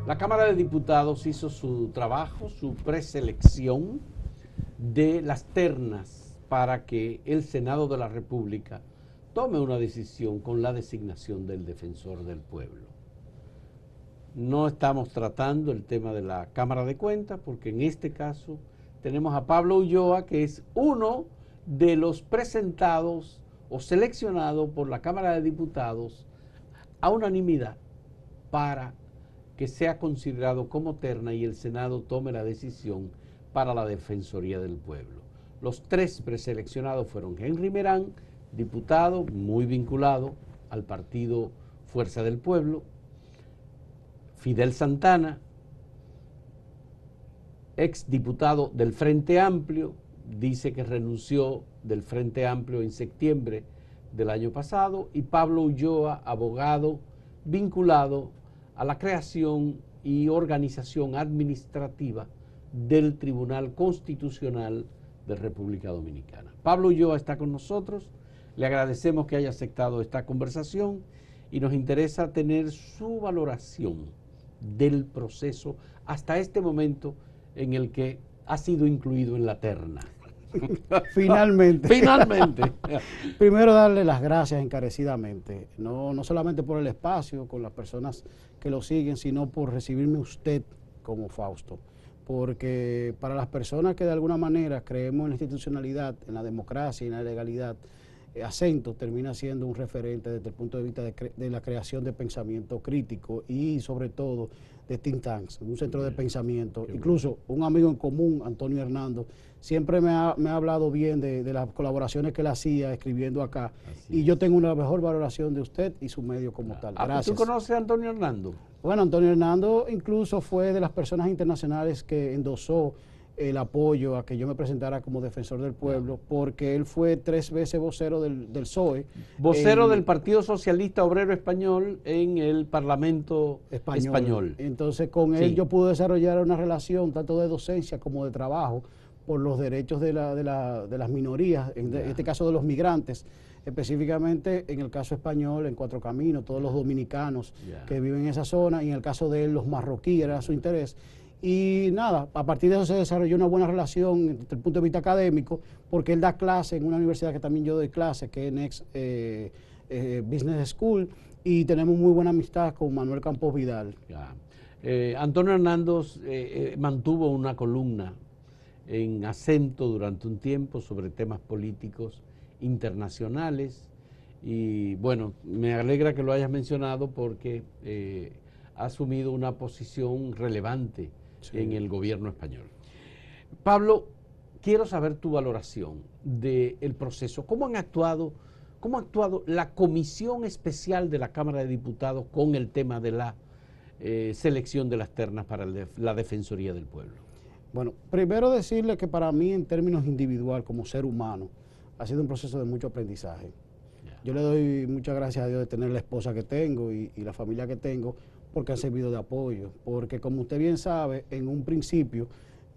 La Cámara de Diputados hizo su trabajo, su preselección de las ternas para que el Senado de la República tome una decisión con la designación del defensor del pueblo. No estamos tratando el tema de la Cámara de Cuentas porque en este caso tenemos a Pablo Ulloa, que es uno de los presentados o seleccionados por la Cámara de Diputados a unanimidad para que sea considerado como terna y el Senado tome la decisión para la Defensoría del Pueblo. Los tres preseleccionados fueron Henry Merán, diputado muy vinculado al partido Fuerza del Pueblo; Fidel Santana, ex diputado del Frente Amplio, dice que renunció del Frente Amplio en septiembre del año pasado; y Pablo Ulloa, abogado vinculado a la creación y organización administrativa del Tribunal Constitucional de República Dominicana. Pablo Ulloa está con nosotros, le agradecemos que haya aceptado esta conversación y nos interesa tener su valoración del proceso hasta este momento en el que ha sido incluido en la terna. Finalmente. Finalmente. Primero darle las gracias encarecidamente, no solamente por el espacio con las personas que lo siguen, sino por recibirme usted como Fausto. Porque para las personas que de alguna manera creemos en la institucionalidad, en la democracia y en la legalidad, Acento termina siendo un referente desde el punto de vista de la creación de pensamiento crítico y sobre todo de think tanks, un centro de pensamiento. Incluso un amigo en común, Antonio Hernando, siempre me ha hablado bien de las colaboraciones que él hacía escribiendo acá. Y yo tengo una mejor valoración de usted y su medio como tal. Gracias. ¿Tú conoces a Antonio Hernando? Bueno, Antonio Hernando incluso fue de las personas internacionales que endosó el apoyo a que yo me presentara como defensor del pueblo, porque él fue 3 veces vocero del PSOE. Vocero del Partido Socialista Obrero Español en el Parlamento Español. Entonces con él yo pude desarrollar una relación tanto de docencia como de trabajo por los derechos de las minorías, en este caso de los migrantes, específicamente en el caso español, en Cuatro Caminos, todos los dominicanos que viven en esa zona, y en el caso de él, los marroquíes, era su interés. Y nada, a partir de eso se desarrolló una buena relación desde el punto de vista académico, porque él da clase en una universidad que también yo doy clase, que es Next Business School, y tenemos muy buena amistad con Manuel Campos Vidal. Antonio Hernández mantuvo una columna en Acento durante un tiempo sobre temas políticos internacionales, y bueno, me alegra que lo hayas mencionado porque ha asumido una posición relevante en el gobierno español. Pablo, quiero saber tu valoración del proceso. ¿Cómo ha actuado la Comisión Especial de la Cámara de Diputados con el tema de la selección de las ternas para la Defensoría del Pueblo? Bueno, primero decirle que para mí, en términos individual, como ser humano, ha sido un proceso de mucho aprendizaje. Yo le doy muchas gracias a Dios de tener la esposa que tengo y la familia que tengo, porque han servido de apoyo. Porque como usted bien sabe, en un principio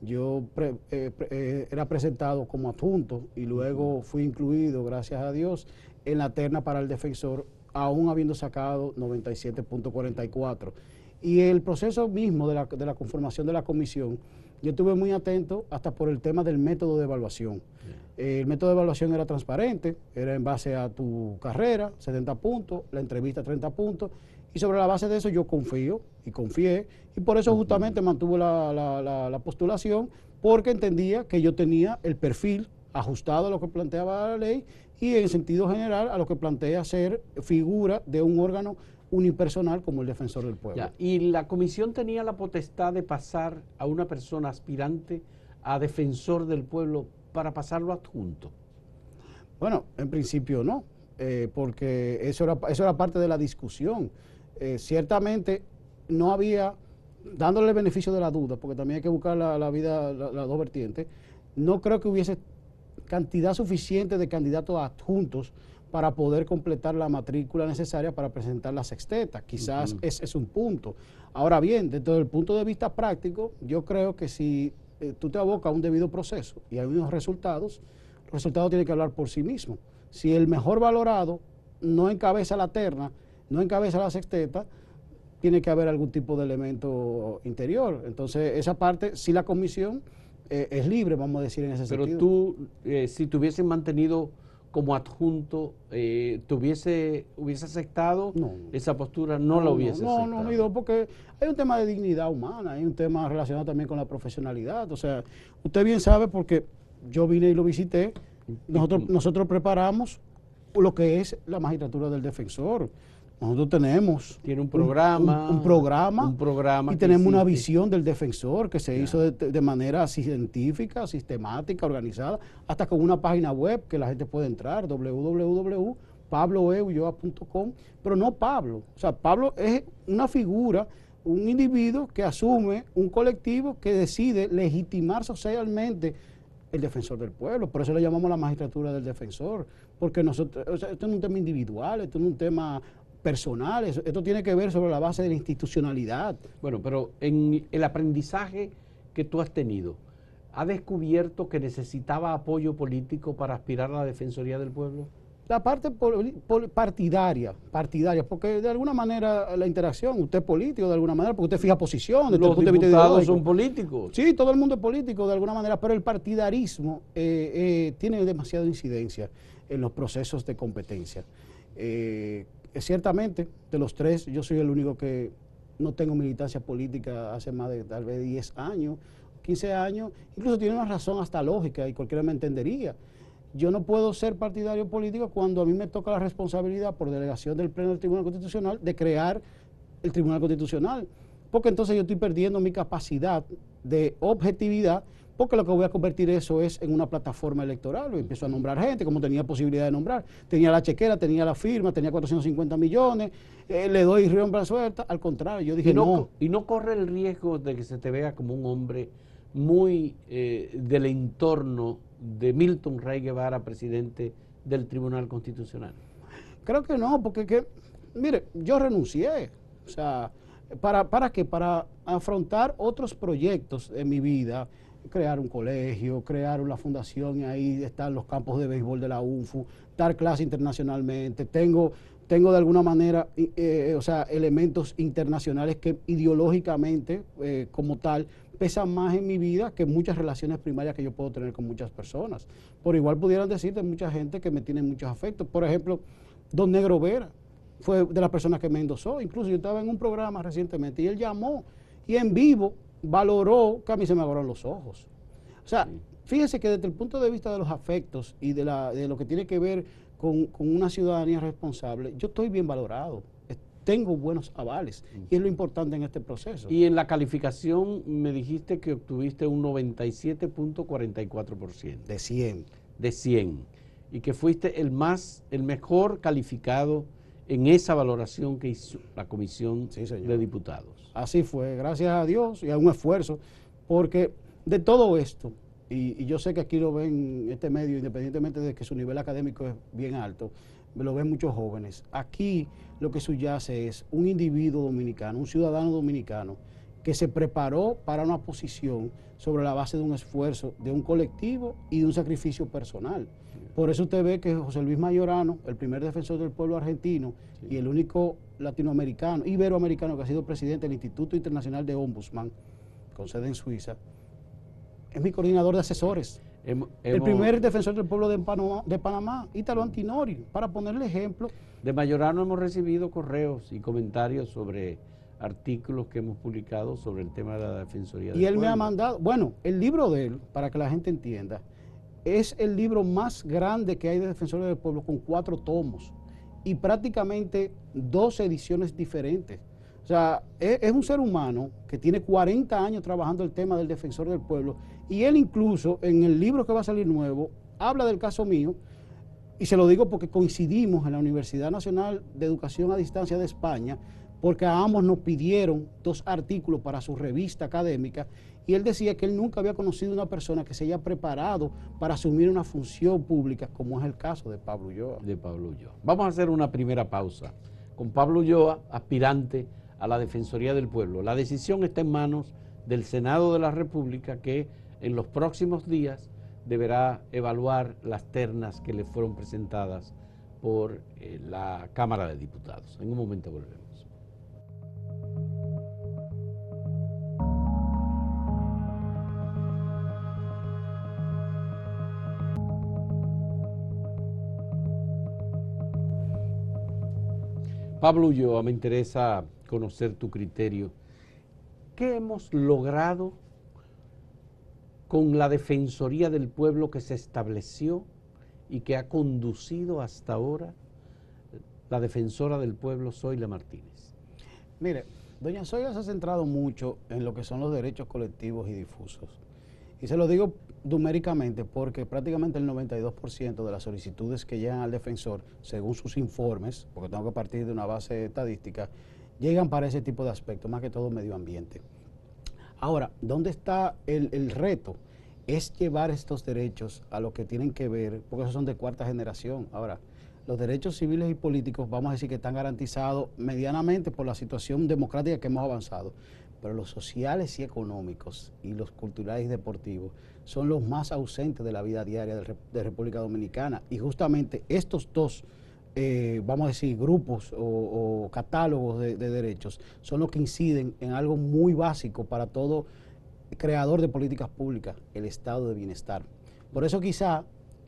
yo era presentado como adjunto y luego fui incluido, gracias a Dios, en la terna para el defensor, aún habiendo sacado 97.44. Y el proceso mismo de la conformación de la comisión, yo estuve muy atento hasta por el tema del método de evaluación. El método de evaluación era transparente, era en base a tu carrera, 70 puntos, la entrevista 30 puntos, y sobre la base de eso yo confío y confié, y por eso justamente mantuve la postulación, porque entendía que yo tenía el perfil ajustado a lo que planteaba la ley y en sentido general a lo que plantea ser figura de un órgano unipersonal como el defensor del pueblo. ¿Y la comisión tenía la potestad de pasar a una persona aspirante a defensor del pueblo para pasarlo adjunto? Bueno, en principio no, porque eso era parte de la discusión. Ciertamente no había, dándole el beneficio de la duda, porque también hay que buscar las dos vertientes, no creo que hubiese cantidad suficiente de candidatos adjuntos para poder completar la matrícula necesaria para presentar la sexteta. Quizás ese es un punto. Ahora bien, desde el punto de vista práctico, yo creo que si tú te abocas a un debido proceso y hay unos resultados, los resultados tienen que hablar por sí mismos. Si el mejor valorado no encabeza la terna, no encabeza la sexteta, tiene que haber algún tipo de elemento interior. Entonces, esa parte, sí la comisión es libre, vamos a decir, en ese Pero sentido. tú, si te hubiesen mantenido como adjunto, ¿hubiese aceptado No. esa postura? No la hubiese aceptado. No, Guido, porque hay un tema de dignidad humana, hay un tema relacionado también con la profesionalidad. O sea, usted bien sabe, porque yo vine y lo visité, nosotros preparamos lo que es la magistratura del defensor. Nosotros tenemos Tiene un programa, un programa que y tenemos una existe. visión del defensor que se hizo de manera científica, sistemática, organizada, hasta con una página web que la gente puede entrar, www.pabloeulloa.com, pero no Pablo. O sea, Pablo es una figura, un individuo que asume un colectivo que decide legitimar socialmente el defensor del pueblo. Por eso le llamamos la magistratura del defensor, porque nosotros, o sea, esto no es un tema individual, esto no es un tema personal, esto tiene que ver sobre la base de la institucionalidad. Bueno, pero en el aprendizaje que tú has tenido, ¿has descubierto que necesitaba apoyo político para aspirar a la Defensoría del Pueblo? La parte partidaria, porque de alguna manera la interacción, usted es político de alguna manera, porque usted fija posición. Los diputados son políticos. Sí, todo el mundo es político de alguna manera, pero el partidarismo tiene demasiada incidencia en los procesos de competencia. Ciertamente, de los tres, yo soy el único que no tengo militancia política hace más de tal vez 10 años, 15 años, incluso tiene una razón hasta lógica y cualquiera me entendería. Yo no puedo ser partidario político cuando a mí me toca la responsabilidad por delegación del Pleno del Tribunal Constitucional de crear el Tribunal Constitucional, porque entonces yo estoy perdiendo mi capacidad de objetividad, porque lo que voy a convertir eso es en una plataforma electoral. Y empiezo a nombrar gente, como tenía posibilidad de nombrar. Tenía la chequera, tenía la firma, tenía 450 millones, le doy rienda suelta. Al contrario, yo dije no. Y no corre el riesgo de que se te vea como un hombre muy del entorno de Milton Rey Guevara, presidente del Tribunal Constitucional. Creo que no, porque mire, yo renuncié. O sea, ¿para qué? Para afrontar otros proyectos en mi vida, crear un colegio, crear una fundación, y ahí están los campos de béisbol de la UNFU, dar clase internacionalmente, tengo de alguna manera o sea, elementos internacionales que ideológicamente como tal pesan más en mi vida que muchas relaciones primarias que yo puedo tener con muchas personas. Por igual pudieran decir de mucha gente que me tiene muchos afectos. Por ejemplo, don Negro Vera fue de las personas que me endosó. Incluso yo estaba en un programa recientemente y él llamó y en vivo valoró que a mí se me abrieron los ojos. O sea, fíjese que desde el punto de vista de los afectos y de lo que tiene que ver con una ciudadanía responsable, yo estoy bien valorado, tengo buenos avales y es lo importante en este proceso. Y en la calificación me dijiste que obtuviste un 97.44%. De 100. De 100. Y que fuiste el mejor calificado en esa valoración que hizo la Comisión de Diputados. Así fue, gracias a Dios y a un esfuerzo, porque de todo esto, y yo sé que aquí lo ven este medio, independientemente de que su nivel académico es bien alto, lo ven muchos jóvenes. Aquí lo que subyace es un individuo dominicano, un ciudadano dominicano, que se preparó para una posición sobre la base de un esfuerzo de un colectivo y de un sacrificio personal. Por eso usted ve que José Luis Mayorano, el primer defensor del pueblo argentino y el único latinoamericano, iberoamericano que ha sido presidente del Instituto Internacional de Ombudsman, con sede en Suiza, es mi coordinador de asesores. El primer defensor del pueblo de Panamá, Ítalo Antinori, para ponerle ejemplo. De Mayorano hemos recibido correos y comentarios sobre artículos que hemos publicado sobre el tema de la Defensoría del Pueblo. Y él me ha mandado, bueno, el libro de él, para que la gente entienda, es el libro más grande que hay de Defensores del Pueblo, con 4 tomos y prácticamente 2 ediciones diferentes. O sea, es un ser humano que tiene 40 años trabajando el tema del defensor del pueblo, y él incluso en el libro que va a salir nuevo habla del caso mío, y se lo digo porque coincidimos en la Universidad Nacional de Educación a Distancia de España, porque a ambos nos pidieron 2 artículos para su revista académica, y él decía que él nunca había conocido una persona que se haya preparado para asumir una función pública, como es el caso de Pablo Ulloa. De Pablo Ulloa. Vamos a hacer una primera pausa con Pablo Ulloa, aspirante a la Defensoría del Pueblo. La decisión está en manos del Senado de la República, que en los próximos días deberá evaluar las ternas que le fueron presentadas por la Cámara de Diputados. En un momento volvemos. Pablo Ulloa, me interesa conocer tu criterio. ¿Qué hemos logrado con la Defensoría del Pueblo que se estableció y que ha conducido hasta ahora la defensora del pueblo, Zoila Martínez? Mire, doña Zoila se ha centrado mucho en lo que son los derechos colectivos y difusos. Y se lo digo numéricamente porque prácticamente el 92% de las solicitudes que llegan al defensor, según sus informes, porque tengo que partir de una base estadística, llegan para ese tipo de aspectos, más que todo medio ambiente. Ahora, ¿dónde está el reto? Es llevar estos derechos a lo que tienen que ver, porque esos son de cuarta generación. Ahora, los derechos civiles y políticos, vamos a decir que están garantizados medianamente por la situación democrática que hemos avanzado, pero los sociales y económicos y los culturales y deportivos son los más ausentes de la vida diaria de República Dominicana. Y justamente estos dos, vamos a decir, grupos o catálogos de derechos son los que inciden en algo muy básico para todo creador de políticas públicas, el estado de bienestar. Por eso quizá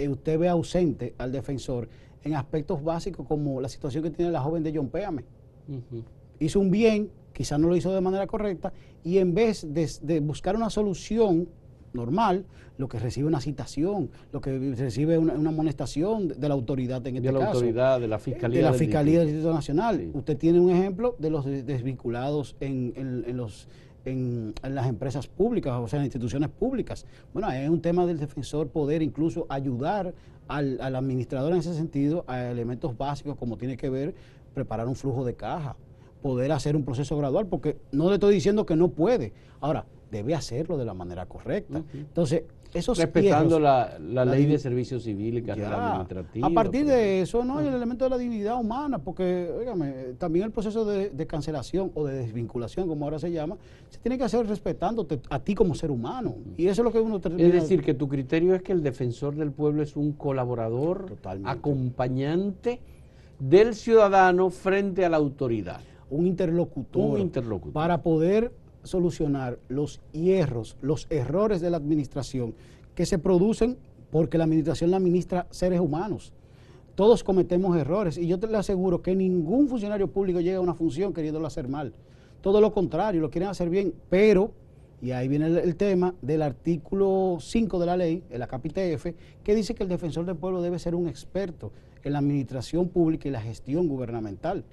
usted ve ausente al defensor en aspectos básicos como la situación que tiene la joven de John Péame. Hizo un bien, quizá no lo hizo de manera correcta, y en vez de buscar una solución normal, lo que recibe una citación, lo que recibe una amonestación de la autoridad en este caso. De la autoridad, de la Fiscalía. De la Fiscalía del Distrito Nacional. Sí. Usted tiene un ejemplo de los desvinculados en las empresas públicas, o sea, en instituciones públicas. Bueno, es un tema del defensor poder incluso ayudar al administrador en ese sentido a elementos básicos como tiene que ver preparar un flujo de caja, poder hacer un proceso gradual, porque no le estoy diciendo que no puede. Ahora, debe hacerlo de la manera correcta. Entonces, esos respetando la ley de servicios civiles y carrera administrativa. A partir de eso, no hay el elemento de la dignidad humana, porque, óigame, también el proceso de cancelación o de desvinculación, como ahora se llama, se tiene que hacer respetándote a ti como ser humano. Y eso es lo que uno termina. Es decir, que tu criterio es que el defensor del pueblo es un colaborador, totalmente, acompañante del ciudadano frente a la autoridad. Un interlocutor. Para poder solucionar los hierros, los errores de la administración que se producen porque la administración la administra seres humanos. Todos cometemos errores y yo te le aseguro que ningún funcionario público llega a una función queriéndolo hacer mal. Todo lo contrario, lo quieren hacer bien, pero, y ahí viene el tema del artículo 5 de la ley, el ACAPI-TF, que dice que el defensor del pueblo debe ser un experto en la administración pública y la gestión gubernamental.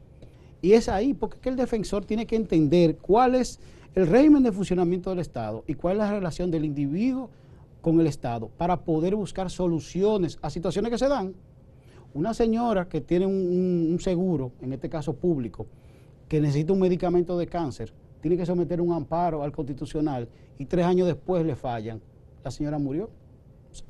Y es ahí, porque es que el defensor tiene que entender cuál es el régimen de funcionamiento del Estado y cuál es la relación del individuo con el Estado para poder buscar soluciones a situaciones que se dan. Una señora que tiene un seguro, en este caso público, que necesita un medicamento de cáncer, tiene que someter un amparo al Constitucional y 3 años después le fallan. La señora murió.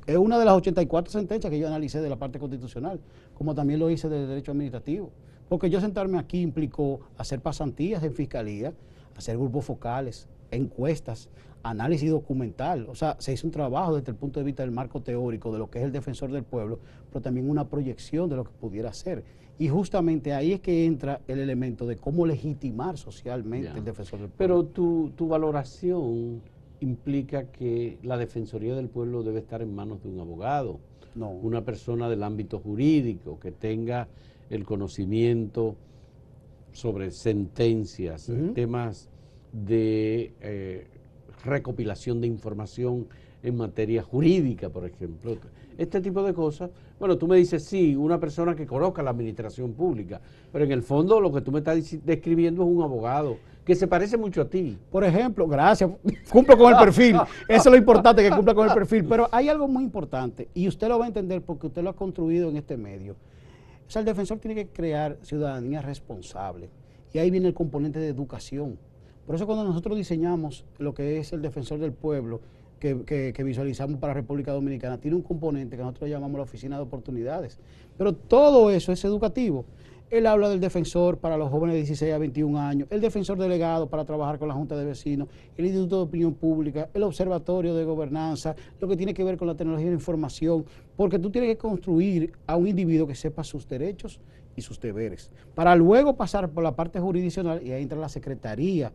Es una de las 84 sentencias que yo analicé de la parte constitucional, como también lo hice del derecho administrativo. Porque yo sentarme aquí implicó hacer pasantías en fiscalía, hacer grupos focales, encuestas, análisis documental. O sea, se hizo un trabajo desde el punto de vista del marco teórico de lo que es el defensor del pueblo, pero también una proyección de lo que pudiera ser. Y justamente ahí es que entra el elemento de cómo legitimar socialmente el defensor del pueblo. Pero tu valoración implica que la Defensoría del Pueblo debe estar en manos de un abogado, una persona del ámbito jurídico que tenga el conocimiento sobre sentencias, temas de recopilación de información en materia jurídica, por ejemplo. Este tipo de cosas. Bueno, tú me dices, sí, una persona que conozca la administración pública, pero en el fondo lo que tú me estás describiendo es un abogado que se parece mucho a ti. Por ejemplo, gracias, cumplo con el perfil. Eso es lo importante, que cumpla con el perfil. Pero hay algo muy importante, y usted lo va a entender porque usted lo ha construido en este medio. O sea, el defensor tiene que crear ciudadanía responsable. Y ahí viene el componente de educación. Por eso cuando nosotros diseñamos lo que es el defensor del pueblo, que visualizamos para República Dominicana, tiene un componente que nosotros llamamos la oficina de oportunidades. Pero todo eso es educativo. Él habla del defensor para los jóvenes de 16 a 21 años, el defensor delegado para trabajar con la Junta de Vecinos, el Instituto de Opinión Pública, el Observatorio de Gobernanza, lo que tiene que ver con la tecnología de la información, porque tú tienes que construir a un individuo que sepa sus derechos y sus deberes, para luego pasar por la parte jurisdiccional y ahí entra la Secretaría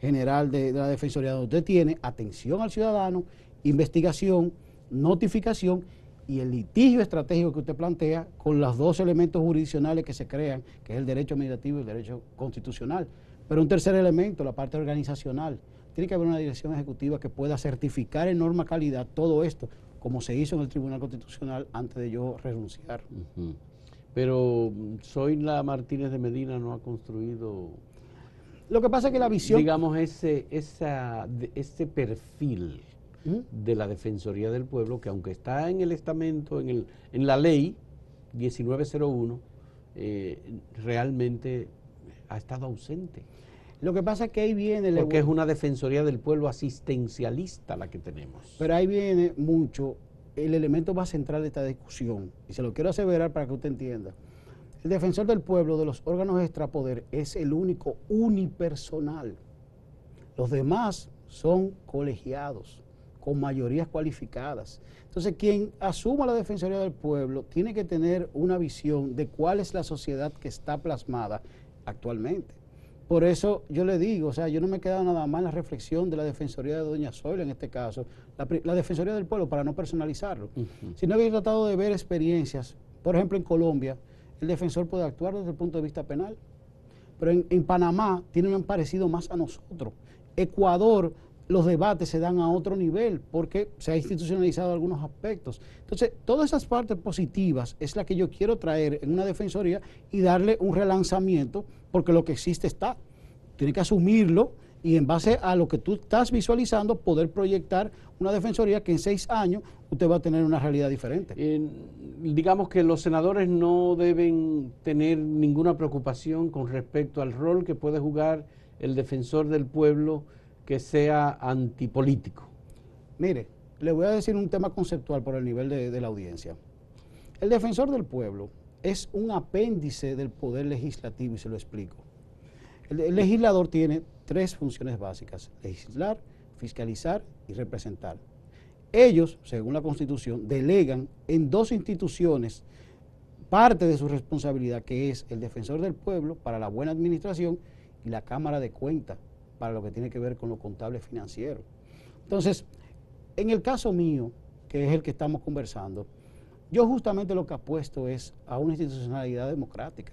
General de la Defensoría, donde usted tiene atención al ciudadano, investigación, notificación y el litigio estratégico que usted plantea con los dos elementos jurisdiccionales que se crean, que es el derecho administrativo y el derecho constitucional. Pero un tercer elemento, la parte organizacional. Tiene que haber una dirección ejecutiva que pueda certificar en norma calidad todo esto, como se hizo en el Tribunal Constitucional antes de yo renunciar. Pero Zoila Martínez de Medina no ha construido... Lo que pasa es que la visión... digamos, ese perfil de la Defensoría del Pueblo, que aunque está en el estamento, en la ley 1901, realmente ha estado ausente. Lo que pasa es que ahí viene... Porque es una Defensoría del Pueblo asistencialista la que tenemos. Pero ahí viene mucho el elemento más central de esta discusión, y se lo quiero aseverar para que usted entienda. El defensor del pueblo de los órganos extrapoder es el único unipersonal. Los demás son colegiados, con mayorías cualificadas. Entonces, quien asuma la Defensoría del Pueblo tiene que tener una visión de cuál es la sociedad que está plasmada actualmente. Por eso yo le digo, o sea, yo no me he quedado nada más en la reflexión de la Defensoría de doña Zoila en este caso, la Defensoría del Pueblo, para no personalizarlo, sino que he tratado de ver experiencias. Por ejemplo, en Colombia, el defensor puede actuar desde el punto de vista penal, pero en Panamá tienen un parecido más a nosotros. Ecuador, los debates se dan a otro nivel porque se ha institucionalizado algunos aspectos. Entonces, todas esas partes positivas es la que yo quiero traer en una defensoría y darle un relanzamiento, porque lo que existe está. Tiene que asumirlo y en base a lo que tú estás visualizando, poder proyectar una defensoría que en 6 años usted va a tener una realidad diferente. Digamos que los senadores no deben tener ninguna preocupación con respecto al rol que puede jugar el defensor del pueblo que sea antipolítico. Mire, le voy a decir un tema conceptual por el nivel de la audiencia. El defensor del pueblo es un apéndice del poder legislativo, y se lo explico. El legislador tiene 3 funciones básicas: legislar, fiscalizar y representar. Ellos, según la Constitución, delegan en 2 instituciones parte de su responsabilidad, que es el defensor del pueblo para la buena administración y la Cámara de Cuentas para lo que tiene que ver con lo contable financiero. Entonces, en el caso mío, que es el que estamos conversando, yo justamente lo que apuesto es a una institucionalidad democrática.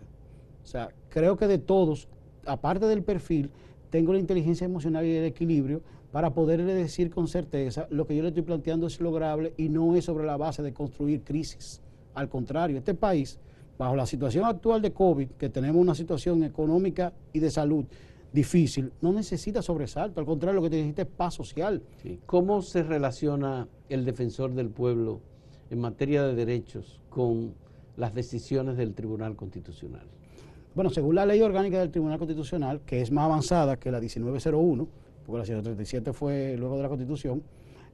O sea, creo que de todos, aparte del perfil, tengo la inteligencia emocional y el equilibrio para poderle decir con certeza lo que yo le estoy planteando es lograble y no es sobre la base de construir crisis. Al contrario, este país, bajo la situación actual de COVID, que tenemos una situación económica y de salud difícil, no necesita sobresalto, al contrario, lo que necesita es paz social. Sí. ¿Cómo se relaciona el defensor del pueblo en materia de derechos con las decisiones del Tribunal Constitucional? Bueno, según la ley orgánica del Tribunal Constitucional, que es más avanzada que la 1901, porque la 137 fue luego de la Constitución,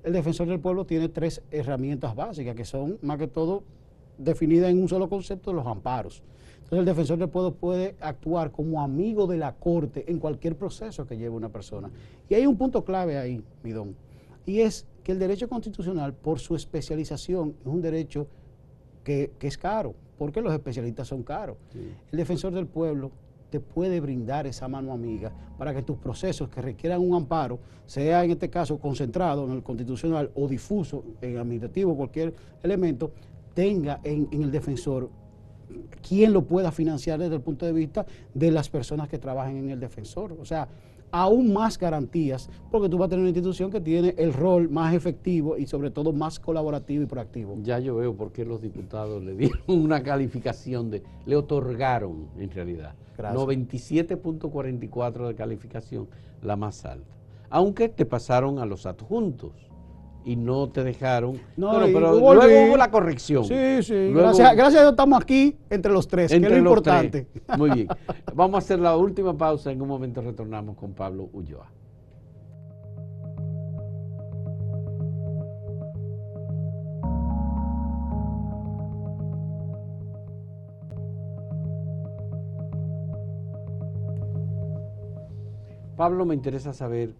el defensor del pueblo tiene 3 herramientas básicas que son, más que todo, definidas en un solo concepto: los amparos. Entonces, el defensor del pueblo puede actuar como amigo de la Corte en cualquier proceso que lleve una persona. Y hay un punto clave ahí, mi don, y es que el derecho constitucional, por su especialización, es un derecho que es caro, porque los especialistas son caros. Sí. El defensor del pueblo te puede brindar esa mano amiga para que tus procesos que requieran un amparo, sea en este caso concentrado en el constitucional o difuso en administrativo, cualquier elemento, tenga en el defensor quien lo pueda financiar desde el punto de vista de las personas que trabajan en el defensor. O sea, aún más garantías, porque tú vas a tener una institución que tiene el rol más efectivo y sobre todo más colaborativo y proactivo. Ya yo veo por qué los diputados le dieron una calificación le otorgaron en realidad 97.44 de calificación, la más alta. Aunque te pasaron a los adjuntos y no te dejaron. No, pero luego hubo la corrección. Sí, sí. Luego, gracias a Dios estamos aquí entre los 3, que es lo importante. 3. Muy bien. Vamos a hacer la última pausa. En un momento retornamos con Pablo Ulloa. Pablo, me interesa saber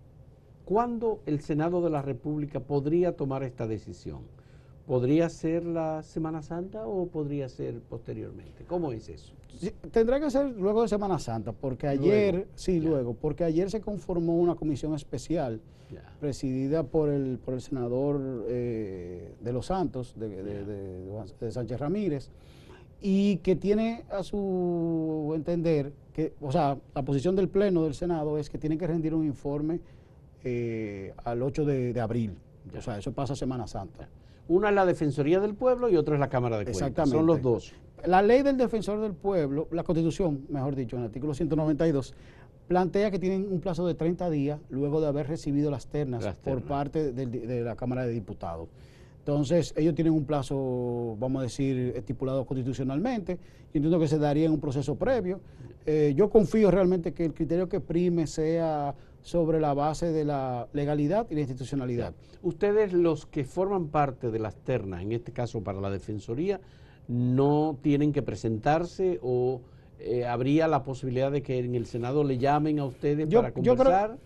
¿cuándo el Senado de la República podría tomar esta decisión? ¿Podría ser la Semana Santa o podría ser posteriormente? ¿Cómo es eso? Sí, tendrá que ser luego de Semana Santa, porque ayer, Luego, sí, ya. luego, porque ayer se conformó una comisión especial Ya. presidida por el senador de Los Santos, de Sánchez Ramírez, y que tiene a su entender, que, o sea, la posición del Pleno del Senado es que tienen que rendir un informe al 8 de abril. Ya. O sea, eso pasa Semana Santa. Una es la Defensoría del Pueblo y otra es la Cámara de Cuentas. Exactamente. Son los dos. La ley del defensor del pueblo, la Constitución, mejor dicho, en el artículo 192, plantea que tienen un plazo de 30 días luego de haber recibido las ternas por parte de la Cámara de Diputados. Entonces, ellos tienen un plazo, vamos a decir, estipulado constitucionalmente. Yo entiendo que se daría en un proceso previo. Yo confío realmente que el criterio que prime sea sobre la base de la legalidad y la institucionalidad. Ustedes, los que forman parte de las ternas, en este caso para la Defensoría, no tienen que presentarse o habría la posibilidad de que en el Senado le llamen a ustedes para conversar.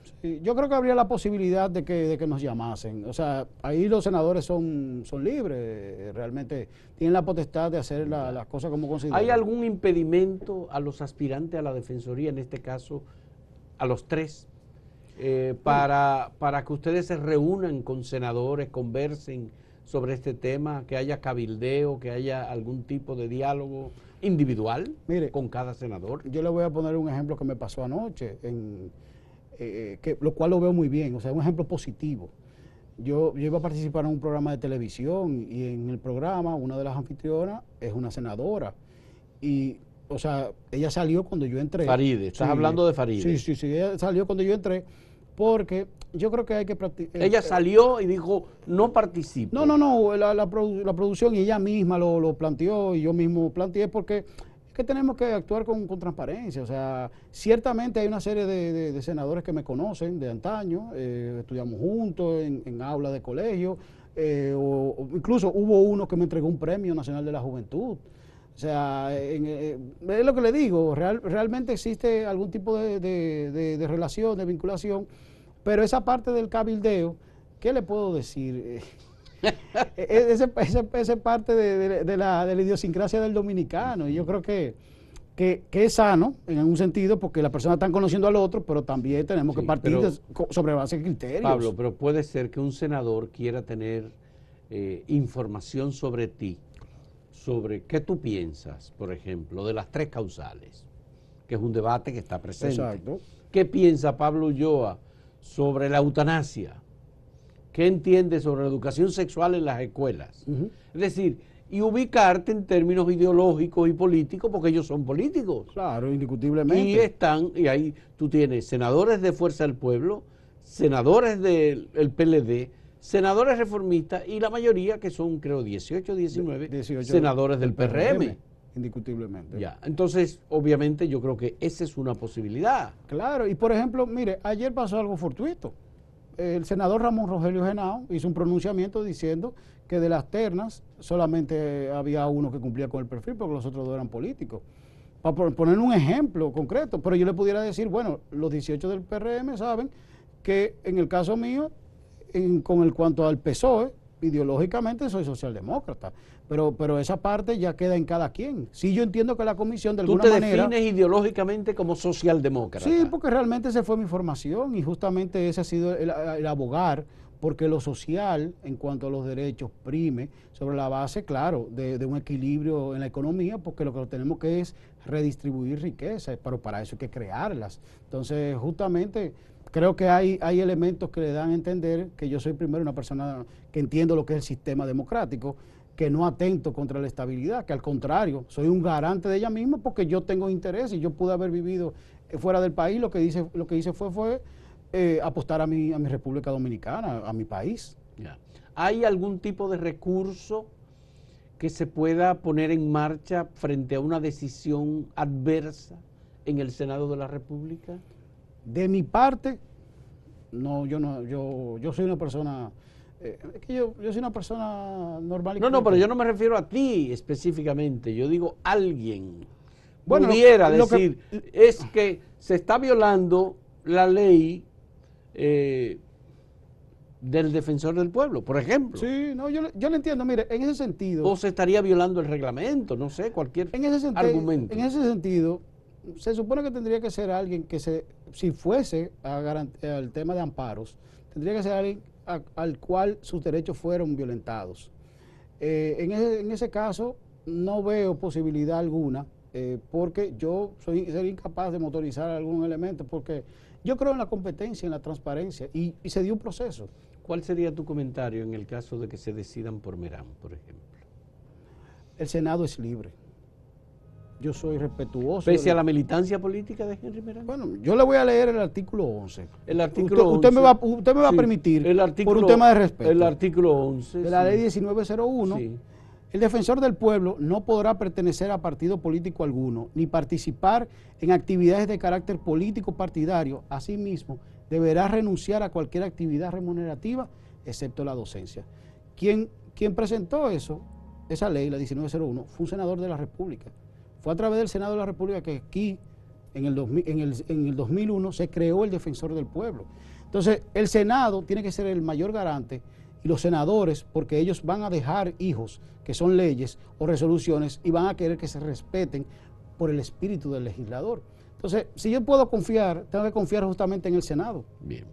Yo creo que habría la posibilidad de que nos llamasen. O sea, ahí los senadores son libres, realmente tienen la potestad de hacer las cosas como consideran. ¿Hay algún impedimento a los aspirantes a la Defensoría, en este caso a los tres, para que ustedes se reúnan con senadores, conversen sobre este tema, que haya cabildeo, que haya algún tipo de diálogo individual con cada senador? Yo le voy a poner un ejemplo que me pasó anoche, lo cual lo veo muy bien, o sea, un ejemplo positivo. Yo iba a participar en un programa de televisión y en el programa una de las anfitrionas es una senadora y, o sea, ella salió cuando yo entré. Faride, estás hablando de Faride. Sí, ella salió cuando yo entré porque yo creo que hay que practicar. Ella salió y dijo, no participo. No, la producción y ella misma lo planteó y yo mismo planteé porque es que tenemos que actuar con transparencia. O sea, ciertamente hay una serie de senadores que me conocen de antaño, estudiamos juntos en aulas de colegio, o incluso hubo uno que me entregó un premio nacional de la juventud. O sea, es lo que le digo, realmente existe algún tipo de relación, de vinculación, pero esa parte del cabildeo, ¿qué le puedo decir? Esa parte de la idiosincrasia del dominicano, y yo creo que es sano en un sentido, porque las personas están conociendo al otro, pero también tenemos que partir sobre base de criterios. Pablo, pero puede ser que un senador quiera tener información sobre ti, sobre qué tú piensas, por ejemplo, de las tres causales, que es un debate que está presente. Exacto. ¿Qué piensa Pablo Ulloa sobre la eutanasia? ¿Qué entiende sobre la educación sexual en las escuelas? Es decir, y ubicarte en términos ideológicos y políticos, porque ellos son políticos. Claro, indiscutiblemente. Y ahí tú tienes senadores de Fuerza del Pueblo, senadores del PLD, senadores reformistas y la mayoría que son, creo, 18, 19 senadores del PRM. Indiscutiblemente. Ya, entonces, obviamente, yo creo que esa es una posibilidad. Claro, y por ejemplo, mire, ayer pasó algo fortuito. El senador Ramón Rogelio Genao hizo un pronunciamiento diciendo que de las ternas solamente había uno que cumplía con el perfil porque los otros dos eran políticos. Para poner un ejemplo concreto, pero yo le pudiera decir, bueno, los 18 del PRM saben que en el caso mío, cuanto al PSOE, ideológicamente soy socialdemócrata, pero esa parte ya queda en cada quien. Sí, yo entiendo que la comisión de alguna manera... ¿Tú te defines ideológicamente como socialdemócrata? Sí, porque realmente esa fue mi formación y justamente ese ha sido el abogar porque lo social en cuanto a los derechos prime sobre la base, claro, de un equilibrio en la economía, porque lo que tenemos que es redistribuir riqueza, pero para eso hay que crearlas. Entonces, justamente... Creo que hay elementos que le dan a entender que yo soy primero una persona que entiendo lo que es el sistema democrático, que no atento contra la estabilidad, que al contrario, soy un garante de ella misma porque yo tengo interés y yo pude haber vivido fuera del país, lo que hice fue apostar a mi República Dominicana, a mi país. Ya. ¿Hay algún tipo de recurso que se pueda poner en marcha frente a una decisión adversa en el Senado de la República? De mi parte, no, yo soy una persona, yo soy una persona normal. No, pero yo no me refiero a ti específicamente, yo digo alguien pudiera decir, es que se está violando la ley del defensor del pueblo, por ejemplo. Sí, no, yo le entiendo. Mire, en ese sentido... O se estaría violando el reglamento, no sé, cualquier argumento. En ese sentido, se supone que tendría que ser alguien que si fuese al tema de amparos, tendría que ser alguien al cual sus derechos fueron violentados. En ese caso, no veo posibilidad alguna, porque yo sería incapaz de motorizar algún elemento, porque yo creo en la competencia, en la transparencia, y se dio un proceso. ¿Cuál sería tu comentario en el caso de que se decidan por Merán, por ejemplo? El Senado es libre. Yo soy respetuoso. Pese a la militancia política de Henry Merán. Bueno, yo le voy a leer el artículo 11. El artículo 11. Usted me va a permitir, el artículo, por un tema de respeto. El artículo 11. De la ley 1901. Sí. El defensor del pueblo no podrá pertenecer a partido político alguno, ni participar en actividades de carácter político partidario. Asimismo, deberá renunciar a cualquier actividad remunerativa, excepto la docencia. Quien presentó esa ley, la 1901, fue un senador de la República. Fue a través del Senado de la República que aquí, en el 2001, se creó el defensor del pueblo. Entonces, el Senado tiene que ser el mayor garante, y los senadores, porque ellos van a dejar hijos, que son leyes o resoluciones, y van a querer que se respeten por el espíritu del legislador. Entonces, si yo puedo confiar, tengo que confiar justamente en el Senado. Bien.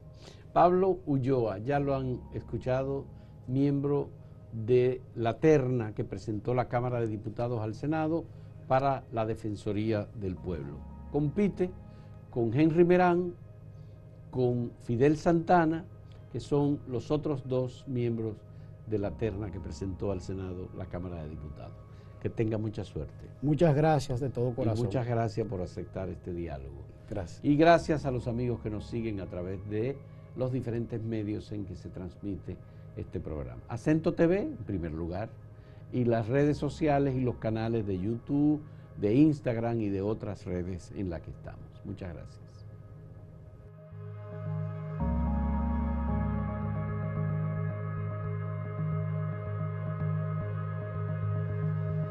Pablo Ulloa, ya lo han escuchado, miembro de la terna que presentó la Cámara de Diputados al Senado para la Defensoría del Pueblo. Compite con Henry Merán, con Fidel Santana, que son los otros dos miembros de la terna que presentó al Senado la Cámara de Diputados. Que tenga mucha suerte. Muchas gracias de todo corazón. Y muchas gracias por aceptar este diálogo. Gracias. Y gracias a los amigos que nos siguen a través de los diferentes medios en que se transmite este programa. Acento TV, en primer lugar, y las redes sociales y los canales de YouTube, de Instagram y de otras redes en las que estamos. Muchas gracias.